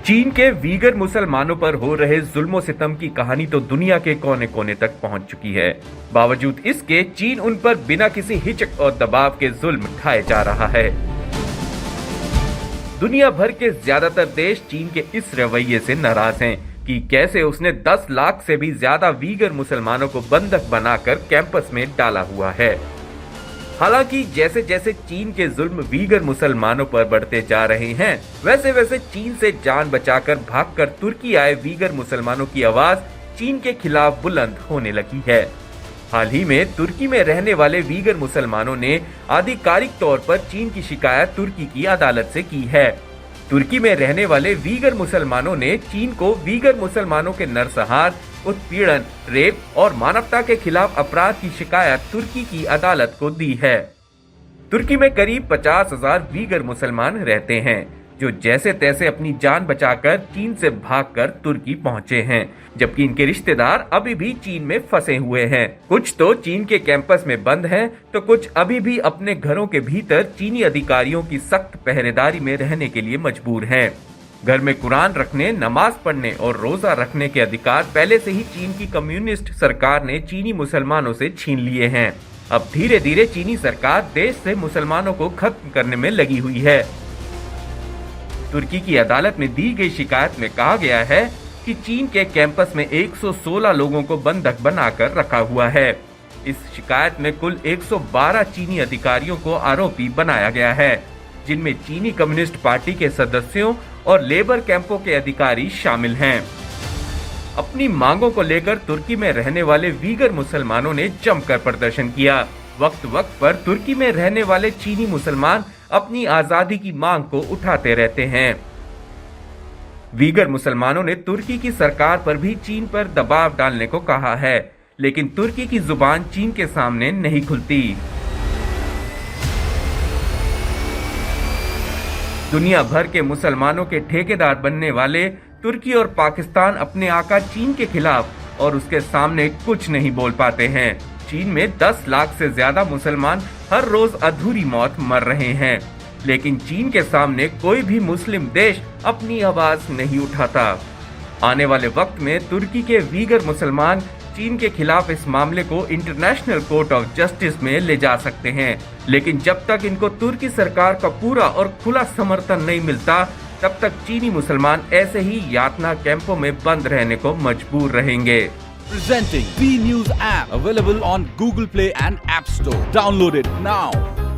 चीन के वीगर मुसलमानों पर हो रहे जुल्मो सितम की कहानी तो दुनिया के कोने कोने तक पहुंच चुकी है। बावजूद इसके चीन उन पर बिना किसी हिचक और दबाव के जुल्म ढाए जा रहा है। दुनिया भर के ज्यादातर देश चीन के इस रवैये से नाराज हैं कि कैसे उसने 10 लाख से भी ज्यादा वीगर मुसलमानों को बंधक बनाकर कैंपस में डाला हुआ है। हालांकि जैसे जैसे चीन के जुल्म वीगर मुसलमानों पर बढ़ते जा रहे हैं, वैसे वैसे चीन से जान बचाकर भागकर तुर्की आए वीगर मुसलमानों की आवाज चीन के खिलाफ बुलंद होने लगी है। हाल ही में तुर्की में रहने वाले वीगर मुसलमानों ने आधिकारिक तौर पर चीन की शिकायत तुर्की की अदालत से की है। तुर्की में रहने वाले वीगर मुसलमानों ने चीन को वीगर मुसलमानों के नरसंहार, उत्पीड़न, रेप और मानवता के खिलाफ अपराध की शिकायत तुर्की की अदालत को दी है। तुर्की में करीब 50,000 वीगर मुसलमान रहते हैं, जो जैसे तैसे अपनी जान बचाकर चीन से भागकर तुर्की पहुंचे हैं, जबकि इनके रिश्तेदार अभी भी चीन में फंसे हुए हैं। कुछ तो चीन के कैंपस में बंद हैं, तो कुछ अभी भी अपने घरों के भीतर चीनी अधिकारियों की सख्त पहरेदारी में रहने के लिए मजबूर हैं। घर में कुरान रखने, नमाज पढ़ने और रोजा रखने के अधिकार पहले से ही चीन की कम्युनिस्ट सरकार ने चीनी मुसलमानों से छीन लिए हैं। अब धीरे धीरे चीनी सरकार देश से मुसलमानों को खत्म करने में लगी हुई है। तुर्की की अदालत में दी गई शिकायत में कहा गया है कि चीन के कैंपस में 116 लोगों को बंधक बनाकर रखा हुआ है। इस शिकायत में कुल 112 चीनी अधिकारियों को आरोपी बनाया गया है, जिनमें चीनी कम्युनिस्ट पार्टी के सदस्यों और लेबर कैंपों के अधिकारी शामिल हैं। अपनी मांगों को लेकर तुर्की में रहने वाले वीगर मुसलमानों ने जमकर प्रदर्शन किया। वक्त वक्त पर तुर्की में रहने वाले चीनी मुसलमान अपनी आजादी की मांग को उठाते रहते हैं। वीगर मुसलमानों ने तुर्की की सरकार पर भी चीन पर दबाव डालने को कहा है, लेकिन तुर्की की जुबान चीन के सामने नहीं खुलती। दुनिया भर के मुसलमानों के ठेकेदार बनने वाले तुर्की और पाकिस्तान अपने आका चीन के खिलाफ और उसके सामने कुछ नहीं बोल पाते हैं। चीन में 10 लाख से ज्यादा मुसलमान हर रोज अधूरी मौत मर रहे हैं, लेकिन चीन के सामने कोई भी मुस्लिम देश अपनी आवाज नहीं उठाता। आने वाले वक्त में तुर्की के वीगर मुसलमान चीन के खिलाफ इस मामले को इंटरनेशनल कोर्ट ऑफ जस्टिस में ले जा सकते हैं, लेकिन जब तक इनको तुर्की सरकार का पूरा और खुला समर्थन नहीं मिलता, तब तक चीनी मुसलमान ऐसे ही यातना कैंपों में बंद रहने को मजबूर रहेंगे। Presenting B News app available on Google Play and App Store. Download it now.